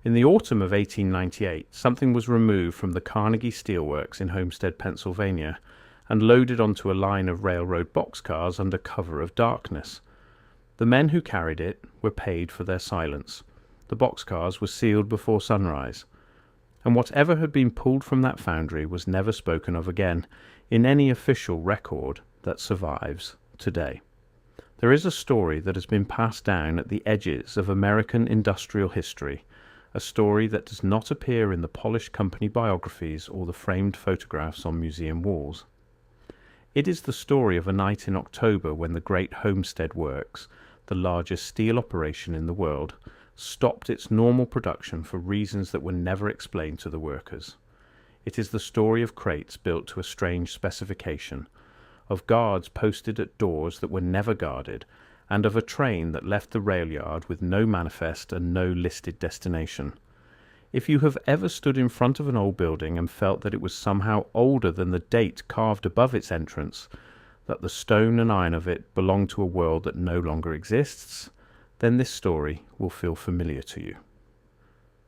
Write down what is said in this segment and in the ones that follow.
In the autumn of 1898, something was removed from the Carnegie Steel Works in Homestead, Pennsylvania, and loaded onto a line of railroad boxcars under cover of darkness. The men who carried it were paid for their silence. The boxcars were sealed before sunrise, and whatever had been pulled from that foundry was never spoken of again in any official record that survives today. There is a story that has been passed down at the edges of American industrial history, a story that does not appear in the polished company biographies or the framed photographs on museum walls. It is the story of a night in October when the great Homestead Works, the largest steel operation in the world, stopped its normal production for reasons that were never explained to the workers. It is the story of crates built to a strange specification, of guards posted at doors that were never guarded, and of a train that left the rail yard with no manifest and no listed destination. If you have ever stood in front of an old building and felt that it was somehow older than the date carved above its entrance, that the stone and iron of it belonged to a world that no longer exists, then this story will feel familiar to you.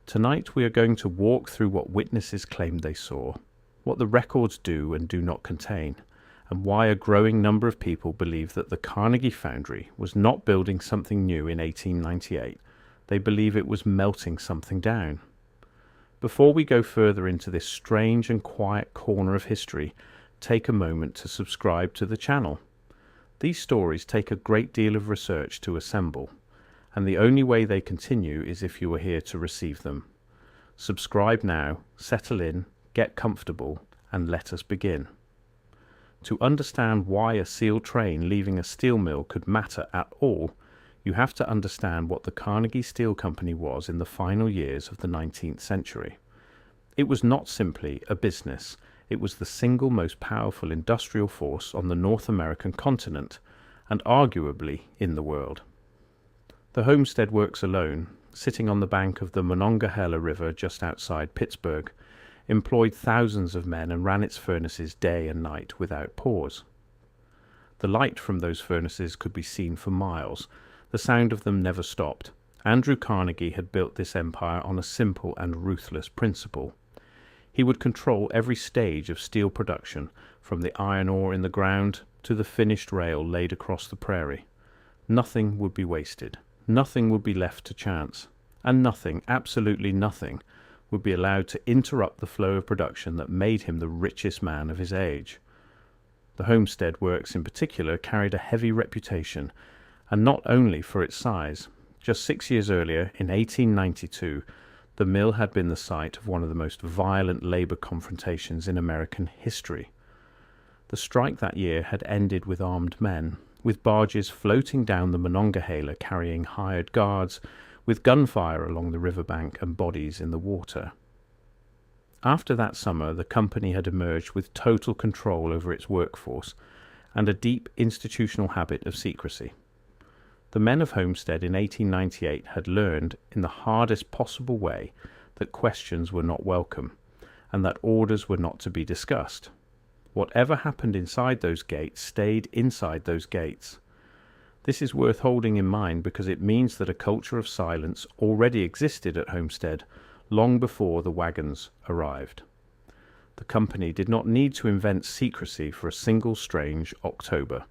Tonight we are going to walk through what witnesses claimed they saw, what the records do and do not contain, and why a growing number of people believe that the Carnegie Foundry was not building something new in 1898. They believe it was melting something down. Before we go further into this strange and quiet corner of history, take a moment to subscribe to the channel. These stories take a great deal of research to assemble, and the only way they continue is if you are here to receive them. Subscribe now, settle in, get comfortable, and let us begin. To understand why a sealed train leaving a steel mill could matter at all, you have to understand what the Carnegie Steel Company was in the final years of the 19th century. It was not simply a business, it was the single most powerful industrial force on the North American continent, and arguably in the world. The Homestead Works alone, sitting on the bank of the Monongahela River just outside Pittsburgh, employed thousands of men and ran its furnaces day and night without pause. The light from those furnaces could be seen for miles. The sound of them never stopped. Andrew Carnegie had built this empire on a simple and ruthless principle. He would control every stage of steel production, from the iron ore in the ground to the finished rail laid across the prairie. Nothing would be wasted. Nothing would be left to chance. And nothing, absolutely nothing, would be allowed to interrupt the flow of production that made him the richest man of his age. The Homestead Works in particular carried a heavy reputation, and not only for its size. Just 6 years earlier, in 1892, the mill had been the site of one of the most violent labor confrontations in American history. The strike that year had ended with armed men, with barges floating down the Monongahela carrying hired guards, with gunfire along the riverbank and bodies in the water. After that summer, the company had emerged with total control over its workforce and a deep institutional habit of secrecy. The men of Homestead in 1898 had learned, in the hardest possible way, that questions were not welcome, and that orders were not to be discussed. Whatever happened inside those gates stayed inside those gates. This is worth holding in mind because it means that a culture of silence already existed at Homestead long before the wagons arrived. The company did not need to invent secrecy for a single strange October.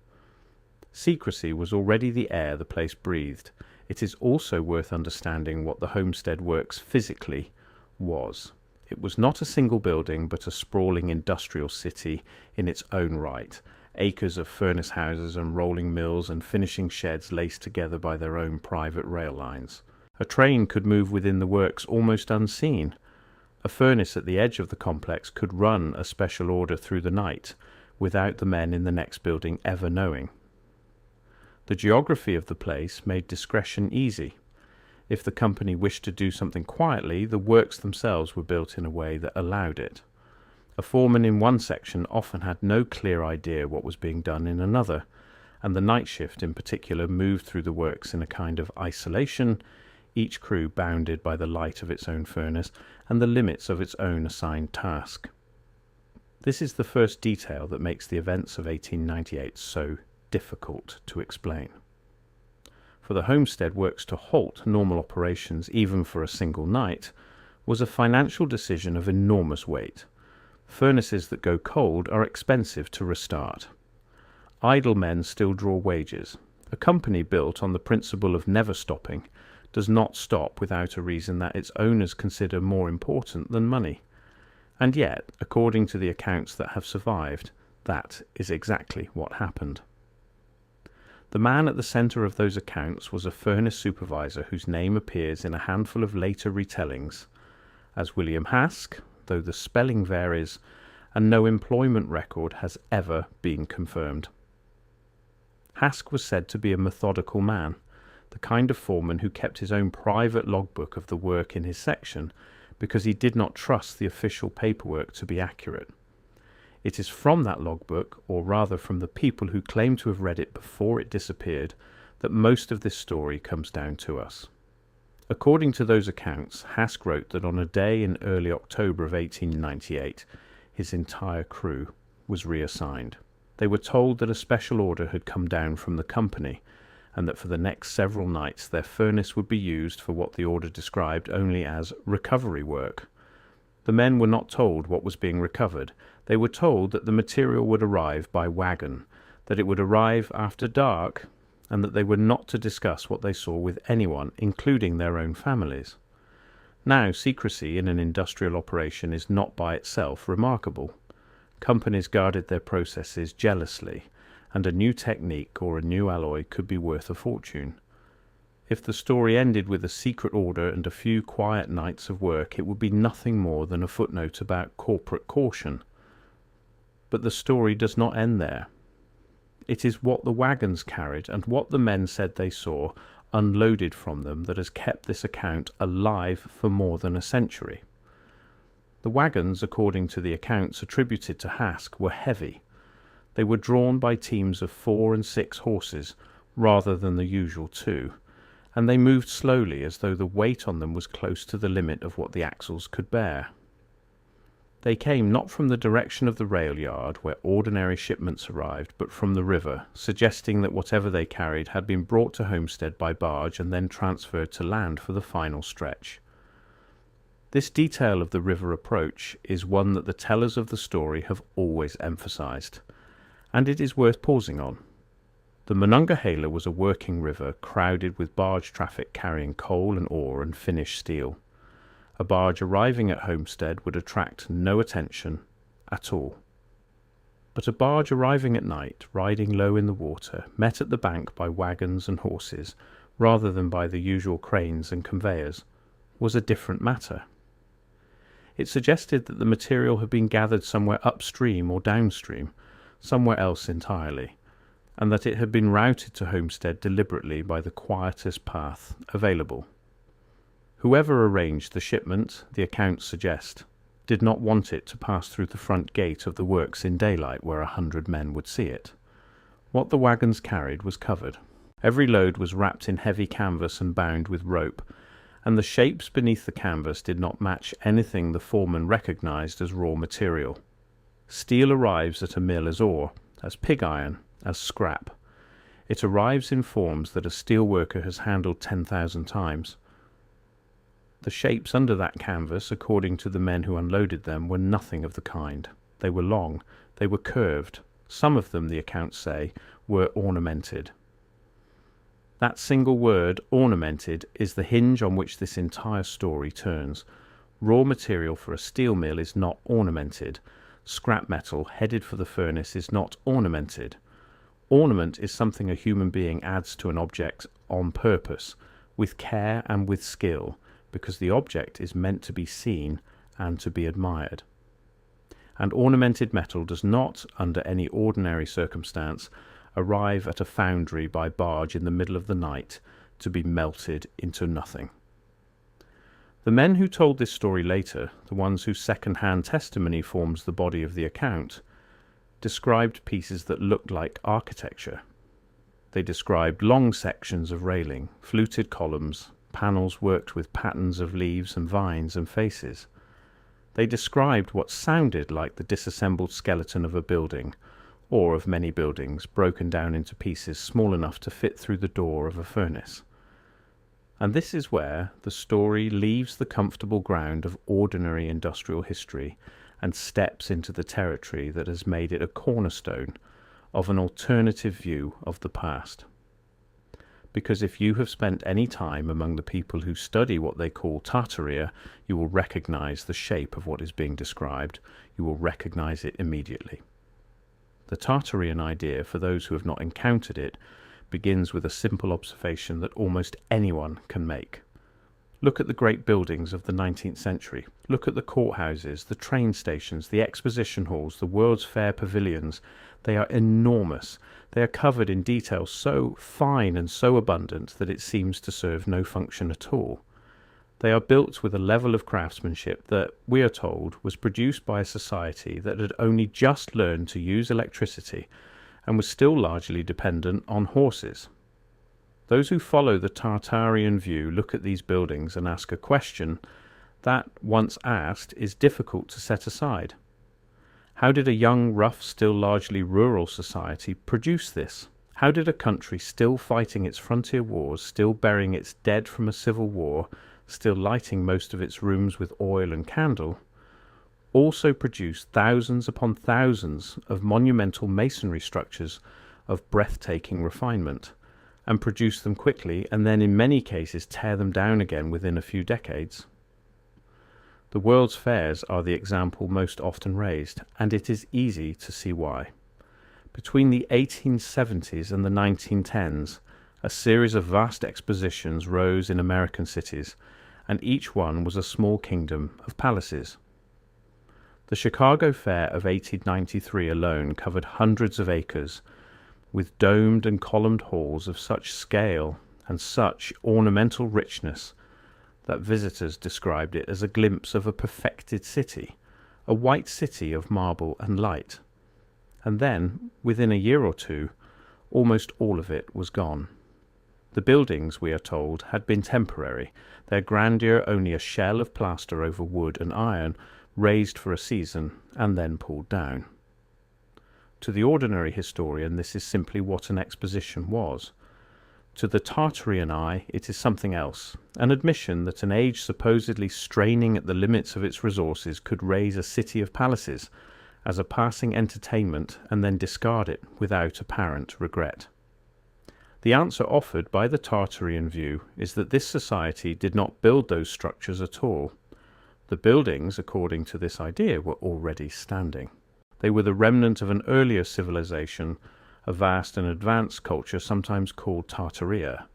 Secrecy was already the air the place breathed. It is also worth understanding what the Homestead Works physically was. It was not a single building, but a sprawling industrial city in its own right. Acres of furnace houses and rolling mills and finishing sheds laced together by their own private rail lines. A train could move within the works almost unseen. A furnace at the edge of the complex could run a special order through the night without the men in the next building ever knowing. The geography of the place made discretion easy. If the company wished to do something quietly, the works themselves were built in a way that allowed it. A foreman in one section often had no clear idea what was being done in another, and the night shift in particular moved through the works in a kind of isolation, each crew bounded by the light of its own furnace and the limits of its own assigned task. This is the first detail that makes the events of 1898 so difficult to explain. for the Homestead works to halt normal operations even for a single night, was a financial decision of enormous weight. Furnaces that go cold are expensive to restart. Idle men still draw wages. A company built on the principle of never stopping does not stop without a reason that its owners consider more important than money. And yet, according to the accounts that have survived, that is exactly what happened. The man at the centre of those accounts was a furnace supervisor whose name appears in a handful of later retellings as William Hask, though the spelling varies, and no employment record has ever been confirmed. Hask was said to be a methodical man, the kind of foreman who kept his own private logbook of the work in his section because he did not trust the official paperwork to be accurate. It is from that logbook, or rather from the people who claim to have read it before it disappeared, that most of this story comes down to us. According to those accounts, Hask wrote that on a day in early October of 1898, his entire crew was reassigned. They were told that a special order had come down from the company, and that for the next several nights their furnace would be used for what the order described only as recovery work. The men were not told what was being recovered. They were told that the material would arrive by wagon, that it would arrive after dark, and that they were not to discuss what they saw with anyone, including their own families. Now, secrecy in an industrial operation is not by itself remarkable. Companies guarded their processes jealously, and a new technique or a new alloy could be worth a fortune. If the story ended with a secret order and a few quiet nights of work, it would be nothing more than a footnote about corporate caution. But the story does not end there. It is what the wagons carried and what the men said they saw unloaded from them that has kept this account alive for more than a century. The wagons, according to the accounts attributed to Hask, were heavy. They were drawn by teams of 4 and 6 horses rather than the usual 2, and they moved slowly as though the weight on them was close to the limit of what the axles could bear. They came not from the direction of the rail yard where ordinary shipments arrived, but from the river, suggesting that whatever they carried had been brought to Homestead by barge and then transferred to land for the final stretch. This detail of the river approach is one that the tellers of the story have always emphasized, and it is worth pausing on. The Monongahela was a working river crowded with barge traffic carrying coal and ore and finished steel. A barge arriving at Homestead would attract no attention at all. But a barge arriving at night, riding low in the water, met at the bank by wagons and horses, rather than by the usual cranes and conveyors, was a different matter. It suggested that the material had been gathered somewhere upstream or downstream, somewhere else entirely, and that it had been routed to Homestead deliberately by the quietest path available. Whoever arranged the shipment, the accounts suggest, did not want it to pass through the front gate of the works in daylight where 100 men would see it. What the wagons carried was covered. Every load was wrapped in heavy canvas and bound with rope, and the shapes beneath the canvas did not match anything the foreman recognized as raw material. Steel arrives at a mill as ore, as pig iron, as scrap. It arrives in forms that a steel worker has handled 10,000 times. The shapes under that canvas, according to the men who unloaded them, were nothing of the kind. They were long, they were curved. Some of them, the accounts say, were ornamented. That single word, ornamented, is the hinge on which this entire story turns. Raw material for a steel mill is not ornamented. Scrap metal headed for the furnace is not ornamented. Ornament is something a human being adds to an object on purpose, with care and with skill, because the object is meant to be seen and to be admired. And ornamented metal does not, under any ordinary circumstance, arrive at a foundry by barge in the middle of the night to be melted into nothing. The men who told this story later, the ones whose second-hand testimony forms the body of the account, described pieces that looked like architecture. They described long sections of railing, fluted columns, panels worked with patterns of leaves and vines and faces. They described what sounded like the disassembled skeleton of a building, or of many buildings broken down into pieces small enough to fit through the door of a furnace. And this is where the story leaves the comfortable ground of ordinary industrial history and steps into the territory that has made it a cornerstone of an alternative view of the past. Because if you have spent any time among the people who study what they call Tartaria, you will recognize the shape of what is being described. You will recognize it immediately. The Tartarian idea, for those who have not encountered it, begins with a simple observation that almost anyone can make. Look at the great buildings of the 19th century. Look at the courthouses, the train stations, the exposition halls, the World's Fair pavilions. They are enormous. They are covered in detail so fine and so abundant that it seems to serve no function at all. They are built with a level of craftsmanship that, we are told, was produced by a society that had only just learned to use electricity and was still largely dependent on horses. Those who follow the Tartarian view look at these buildings and ask a question that, once asked, is difficult to set aside. How did a young, rough, still largely rural society produce this? How did a country still fighting its frontier wars, still burying its dead from a civil war, still lighting most of its rooms with oil and candle, also produce thousands upon thousands of monumental masonry structures of breathtaking refinement, and produce them quickly, and then in many cases tear them down again within a few decades? The World's Fairs are the example most often raised, and it is easy to see why. Between the 1870s and the 1910s, a series of vast expositions rose in American cities, and each one was a small kingdom of palaces. The Chicago Fair of 1893 alone covered hundreds of acres, with domed and columned halls of such scale and such ornamental richness that visitors described it as a glimpse of a perfected city, a white city of marble and light. And then, within a year or two, almost all of it was gone. The buildings, we are told, had been temporary, their grandeur only a shell of plaster over wood and iron, raised for a season and then pulled down. To the ordinary historian, this is simply what an exposition was. To the Tartarian eye, it is something else, an admission that an age supposedly straining at the limits of its resources could raise a city of palaces as a passing entertainment and then discard it without apparent regret. The answer offered by the Tartarian view is that this society did not build those structures at all. The buildings, according to this idea, were already standing. They were the remnant of an earlier civilization, a vast and advanced culture sometimes called Tartaria,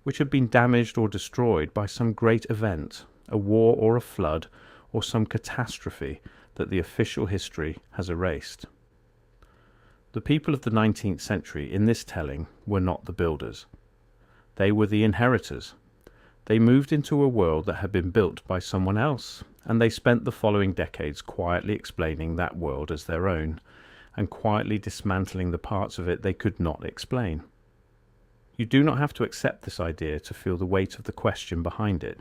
which had been damaged or destroyed by some great event, a war or a flood, or some catastrophe that the official history has erased. The people of the 19th century in this telling were not the builders. They were the inheritors. They moved into a world that had been built by someone else, and they spent the following decades quietly explaining that world as their own, and quietly dismantling the parts of it they could not explain. You do not have to accept this idea to feel the weight of the question behind it,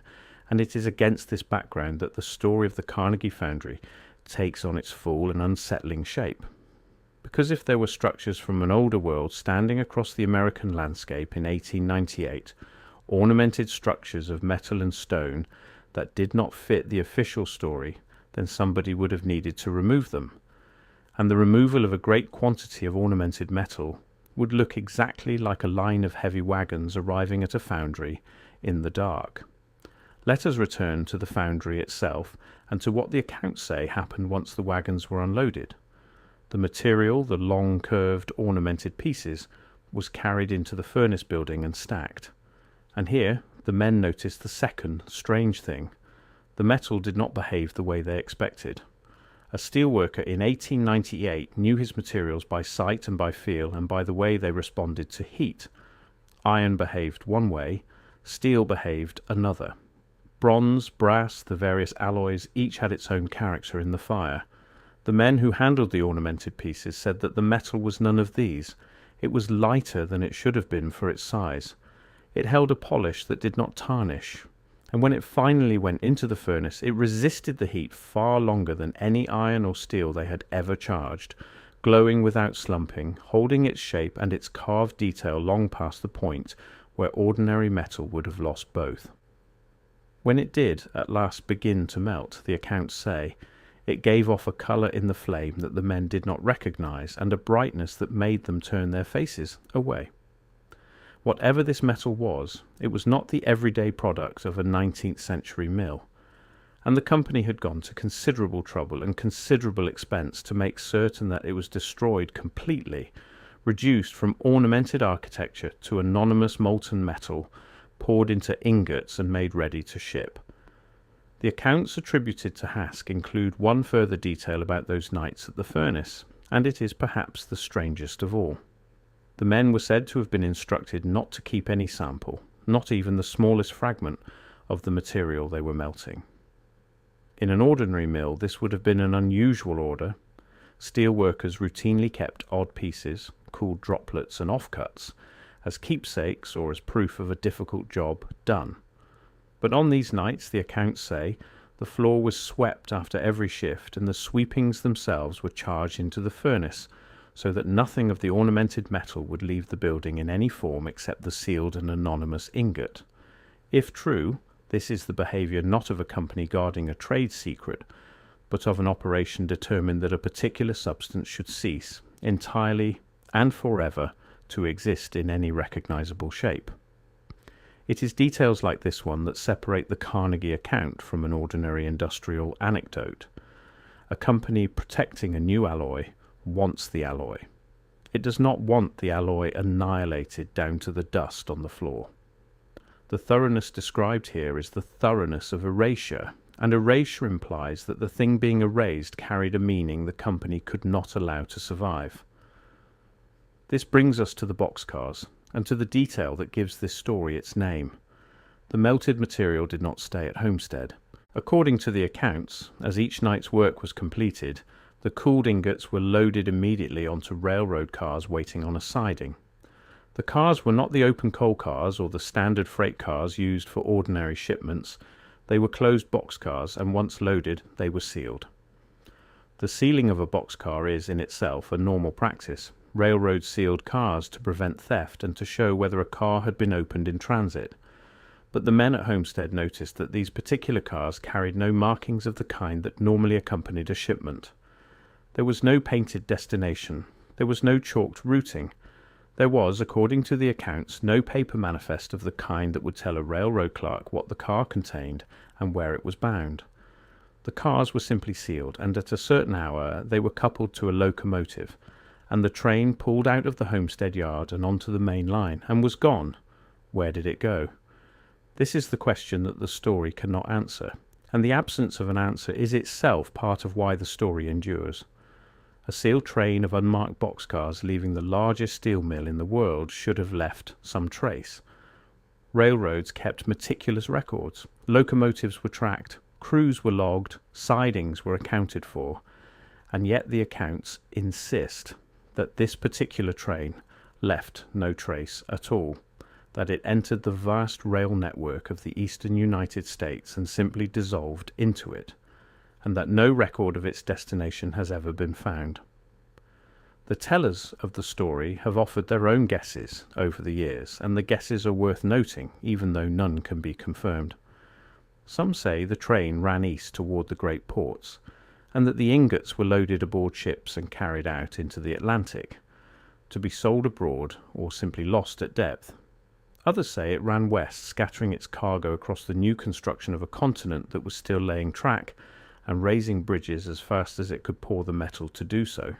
and it is against this background that the story of the Carnegie Foundry takes on its full and unsettling shape. Because if there were structures from an older world standing across the American landscape in 1898, ornamented structures of metal and stone that did not fit the official story, then somebody would have needed to remove them. And the removal of a great quantity of ornamented metal would look exactly like a line of heavy wagons arriving at a foundry in the dark. Let us return to the foundry itself and to what the accounts say happened once the wagons were unloaded. The material, the long curved ornamented pieces, was carried into the furnace building and stacked. And here the men noticed the second strange thing. The metal did not behave the way they expected. A steelworker in 1898 knew his materials by sight and by feel and by the way they responded to heat. Iron behaved one way, steel behaved another. Bronze, brass, the various alloys, each had its own character in the fire. The men who handled the ornamented pieces said that the metal was none of these. It was lighter than it should have been for its size. It held a polish that did not tarnish, and when it finally went into the furnace, it resisted the heat far longer than any iron or steel they had ever charged, glowing without slumping, holding its shape and its carved detail long past the point where ordinary metal would have lost both. When it did at last begin to melt, the accounts say, it gave off a colour in the flame that the men did not recognize, and a brightness that made them turn their faces away. Whatever this metal was, it was not the everyday product of a 19th century mill, and the company had gone to considerable trouble and considerable expense to make certain that it was destroyed completely, reduced from ornamented architecture to anonymous molten metal, poured into ingots and made ready to ship. The accounts attributed to Hask include one further detail about those nights at the furnace, and it is perhaps the strangest of all. The men were said to have been instructed not to keep any sample, not even the smallest fragment, of the material they were melting. In an ordinary mill, this would have been an unusual order. Steel workers routinely kept odd pieces, called droplets and offcuts, as keepsakes or as proof of a difficult job done. But on these nights, the accounts say, the floor was swept after every shift, and the sweepings themselves were charged into the furnace, so that nothing of the ornamented metal would leave the building in any form except the sealed and anonymous ingot. If true, this is the behaviour not of a company guarding a trade secret, but of an operation determined that a particular substance should cease, entirely and forever, to exist in any recognisable shape. It is details like this one that separate the Carnegie account from an ordinary industrial anecdote. A company protecting a new alloy wants the alloy. It does not want the alloy annihilated down to the dust on the floor. The thoroughness described here is the thoroughness of erasure, and erasure implies that the thing being erased carried a meaning the company could not allow to survive. This brings us to the boxcars, and to the detail that gives this story its name. The melted material did not stay at Homestead. According to the accounts, as each night's work was completed, the cooled ingots were loaded immediately onto railroad cars waiting on a siding. The cars were not the open coal cars or the standard freight cars used for ordinary shipments. They were closed boxcars, and once loaded, they were sealed. The sealing of a boxcar is, in itself, a normal practice. Railroads sealed cars to prevent theft and to show whether a car had been opened in transit. But the men at Homestead noticed that these particular cars carried no markings of the kind that normally accompanied a shipment. There was no painted destination. There was no chalked routing. There was, according to the accounts, no paper manifest of the kind that would tell a railroad clerk what the car contained and where it was bound. The cars were simply sealed, and at a certain hour they were coupled to a locomotive, and the train pulled out of the Homestead yard and onto the main line, and was gone. Where did it go? This is the question that the story cannot answer, and the absence of an answer is itself part of why the story endures. A sealed train of unmarked boxcars leaving the largest steel mill in the world should have left some trace. Railroads kept meticulous records. Locomotives were tracked, crews were logged, sidings were accounted for, and yet the accounts insist that this particular train left no trace at all, that it entered the vast rail network of the eastern United States and simply dissolved into it, and that no record of its destination has ever been found. The tellers of the story have offered their own guesses over the years, and the guesses are worth noting, even though none can be confirmed. Some say the train ran east toward the great ports, and that the ingots were loaded aboard ships and carried out into the Atlantic, to be sold abroad or simply lost at depth. Others say it ran west, scattering its cargo across the new construction of a continent that was still laying track and raising bridges as fast as it could pour the metal to do so.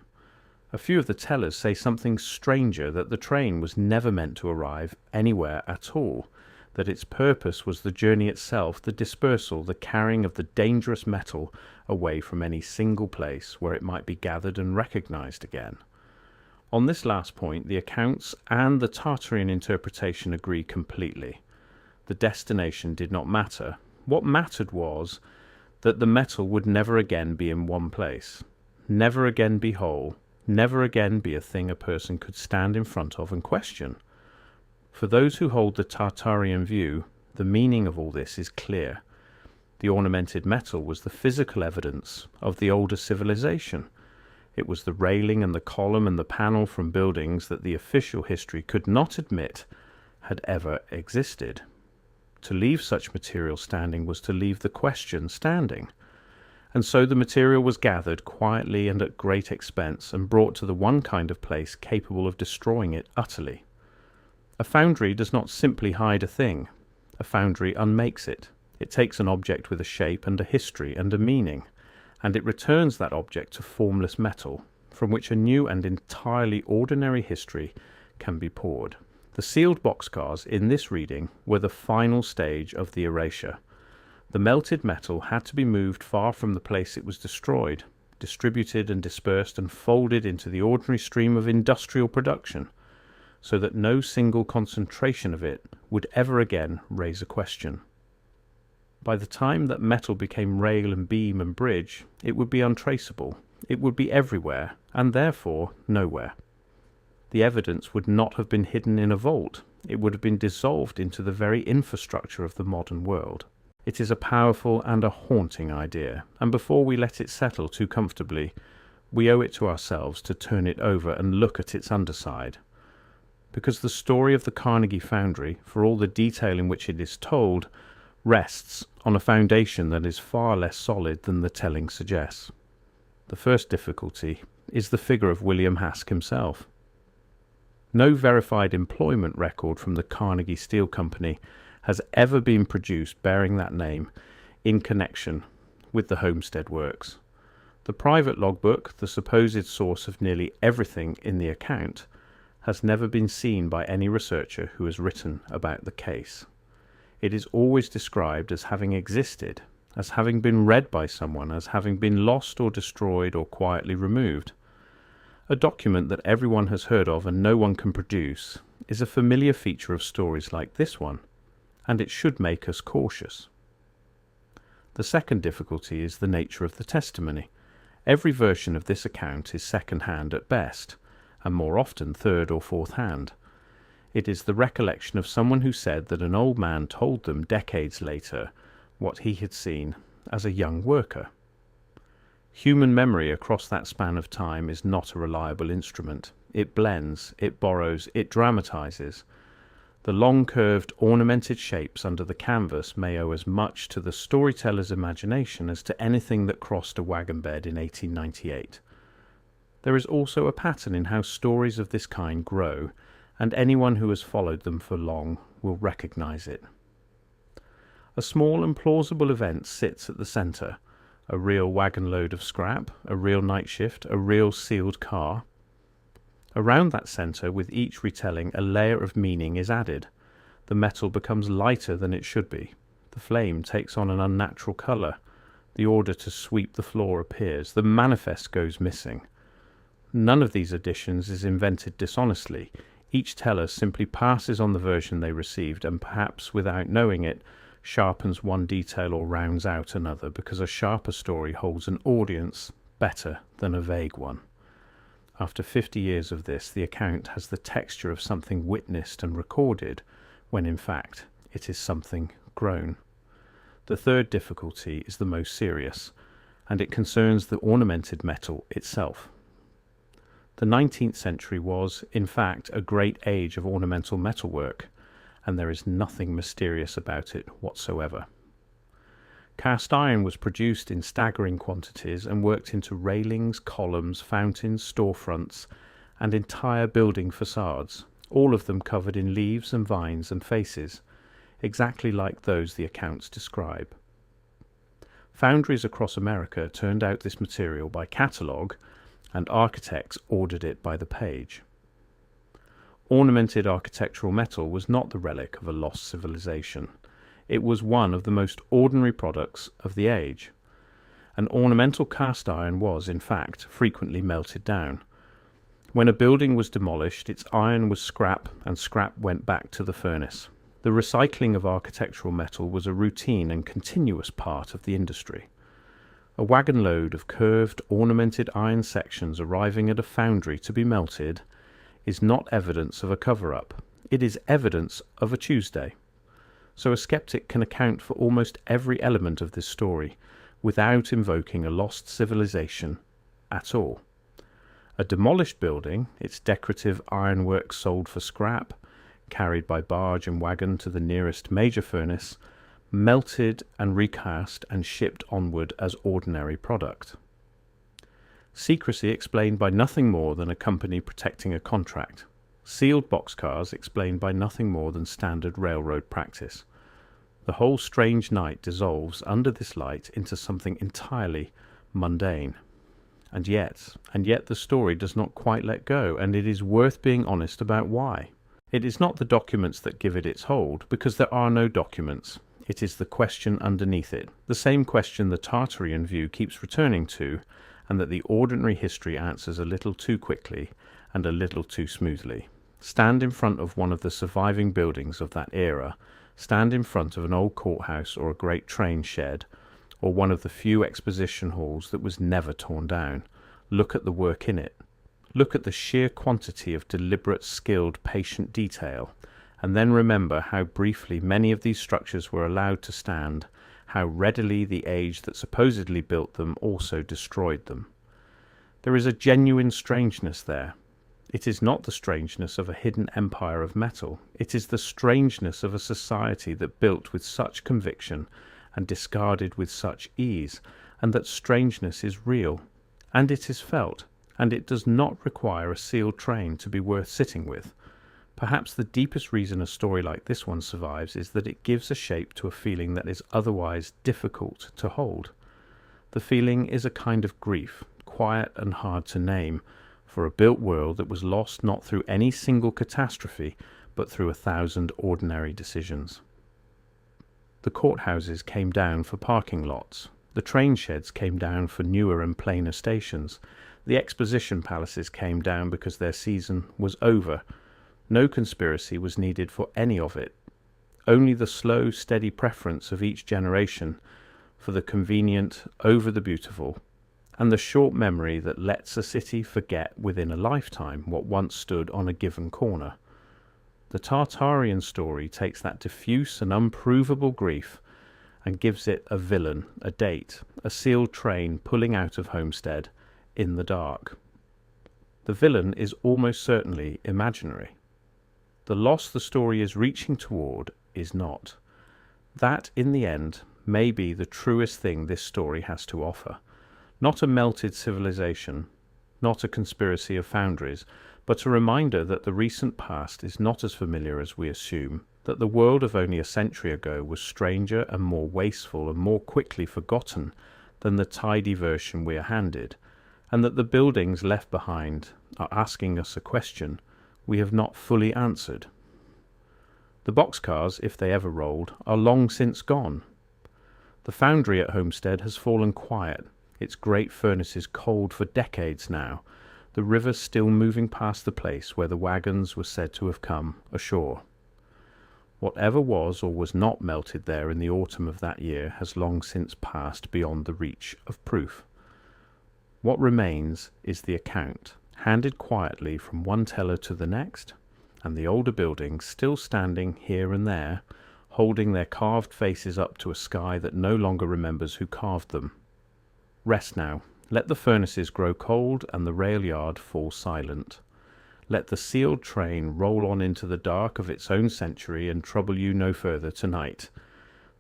A few of the tellers say something stranger, that the train was never meant to arrive anywhere at all, that its purpose was the journey itself, the dispersal, the carrying of the dangerous metal away from any single place where it might be gathered and recognized again. On this last point, the accounts and the Tartarian interpretation agree completely. The destination did not matter. What mattered was that the metal would never again be in one place, never again be whole, never again be a thing a person could stand in front of and question. For those who hold the Tartarian view, the meaning of all this is clear. The ornamented metal was the physical evidence of the older civilization. It was the railing and the column and the panel from buildings that the official history could not admit had ever existed. To leave such material standing was to leave the question standing. And so the material was gathered quietly and at great expense and brought to the one kind of place capable of destroying it utterly. A foundry does not simply hide a thing. A foundry unmakes it. It takes an object with a shape and a history and a meaning, and it returns that object to formless metal, from which a new and entirely ordinary history can be poured. The sealed boxcars in this reading were the final stage of the erasure. The melted metal had to be moved far from the place it was destroyed, distributed and dispersed and folded into the ordinary stream of industrial production, so that no single concentration of it would ever again raise a question. By the time that metal became rail and beam and bridge, it would be untraceable. It would be everywhere, and therefore nowhere. The evidence would not have been hidden in a vault. It would have been dissolved into the very infrastructure of the modern world. It is a powerful and a haunting idea, and before we let it settle too comfortably, we owe it to ourselves to turn it over and look at its underside. Because the story of the Carnegie Foundry, for all the detail in which it is told, rests on a foundation that is far less solid than the telling suggests. The first difficulty is the figure of William Hask himself. No verified employment record from the Carnegie Steel Company has ever been produced bearing that name in connection with the Homestead works. The private logbook, the supposed source of nearly everything in the account, has never been seen by any researcher who has written about the case. It is always described as having existed, as having been read by someone, as having been lost or destroyed or quietly removed. A document that everyone has heard of and no one can produce is a familiar feature of stories like this one, and it should make us cautious. The second difficulty is the nature of the testimony. Every version of this account is second-hand at best, and more often third or fourth-hand. It is the recollection of someone who said that an old man told them decades later what he had seen as a young worker. Human memory across that span of time is not a reliable instrument. It blends, it borrows, it dramatizes. The long curved, ornamented shapes under the canvas may owe as much to the storyteller's imagination as to anything that crossed a wagon bed in 1898. There is also a pattern in how stories of this kind grow, and anyone who has followed them for long will recognize it. A small and plausible event sits at the center. A real wagon load of scrap, a real night shift, a real sealed car. Around that center, with each retelling, a layer of meaning is added. The metal becomes lighter than it should be. The flame takes on an unnatural color. The order to sweep the floor appears. The manifest goes missing. None of these additions is invented dishonestly. Each teller simply passes on the version they received and, perhaps without knowing it, sharpens one detail or rounds out another, because a sharper story holds an audience better than a vague one. After 50 years of this, the account has the texture of something witnessed and recorded, when in fact it is something grown. The third difficulty is the most serious, and it concerns the ornamented metal itself. The 19th century was, in fact, a great age of ornamental metalwork, and there is nothing mysterious about it whatsoever. Cast iron was produced in staggering quantities and worked into railings, columns, fountains, storefronts, and entire building facades, all of them covered in leaves and vines and faces, exactly like those the accounts describe. Foundries across America turned out this material by catalogue, and architects ordered it by the page. Ornamented architectural metal was not the relic of a lost civilization. It was one of the most ordinary products of the age. An ornamental cast iron was, in fact, frequently melted down. When a building was demolished, its iron was scrap, and scrap went back to the furnace. The recycling of architectural metal was a routine and continuous part of the industry. A wagon load of curved, ornamented iron sections arriving at a foundry to be melted is not evidence of a cover-up. It is evidence of a Tuesday. So a skeptic can account for almost every element of this story without invoking a lost civilization at all. A demolished building, its decorative ironwork sold for scrap, carried by barge and wagon to the nearest major furnace, melted and recast and shipped onward as ordinary product. Secrecy explained by nothing more than a company protecting a contract. Sealed boxcars explained by nothing more than standard railroad practice. The whole strange night dissolves under this light into something entirely mundane. And yet the story does not quite let go, and it is worth being honest about why. It is not the documents that give it its hold, because there are no documents. It is the question underneath it, the same question the Tartarian view keeps returning to, and that the ordinary history answers a little too quickly and a little too smoothly. Stand in front of one of the surviving buildings of that era, stand in front of an old courthouse or a great train shed, or one of the few exposition halls that was never torn down. Look at the work in it. Look at the sheer quantity of deliberate, skilled, patient detail, and then remember how briefly many of these structures were allowed to stand, how readily the age that supposedly built them also destroyed them. There is a genuine strangeness there. It is not the strangeness of a hidden empire of metal. It is the strangeness of a society that built with such conviction and discarded with such ease, and that strangeness is real, and it is felt, and it does not require a sealed train to be worth sitting with. Perhaps the deepest reason a story like this one survives is that it gives a shape to a feeling that is otherwise difficult to hold. The feeling is a kind of grief, quiet and hard to name, for a built world that was lost not through any single catastrophe, but through 1,000 ordinary decisions. The courthouses came down for parking lots. The train sheds came down for newer and plainer stations. The exposition palaces came down because their season was over. No conspiracy was needed for any of it. Only the slow, steady preference of each generation for the convenient over the beautiful, and the short memory that lets a city forget within a lifetime what once stood on a given corner. The Tartarian story takes that diffuse and unprovable grief and gives it a villain, a date, a sealed train pulling out of Homestead in the dark. The villain is almost certainly imaginary. The loss the story is reaching toward is not. That, in the end, may be the truest thing this story has to offer. Not a melted civilization, not a conspiracy of foundries, but a reminder that the recent past is not as familiar as we assume, that the world of only a century ago was stranger and more wasteful and more quickly forgotten than the tidy version we are handed, and that the buildings left behind are asking us a question we have not fully answered. The boxcars, if they ever rolled, are long since gone. The foundry at Homestead has fallen quiet, its great furnaces cold for decades now, the river still moving past the place where the wagons were said to have come ashore. Whatever was or was not melted there in the autumn of that year has long since passed beyond the reach of proof. What remains is the account, handed quietly from one teller to the next, and the older buildings still standing here and there, holding their carved faces up to a sky that no longer remembers who carved them. Rest now. Let the furnaces grow cold and the rail yard fall silent. Let the sealed train roll on into the dark of its own century and trouble you no further tonight.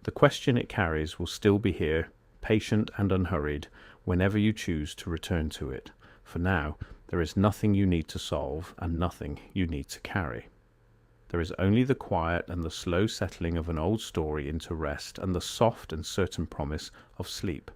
The question it carries will still be here, patient and unhurried, whenever you choose to return to it. For now, there is nothing you need to solve and nothing you need to carry. There is only the quiet and the slow settling of an old story into rest and the soft and certain promise of sleep.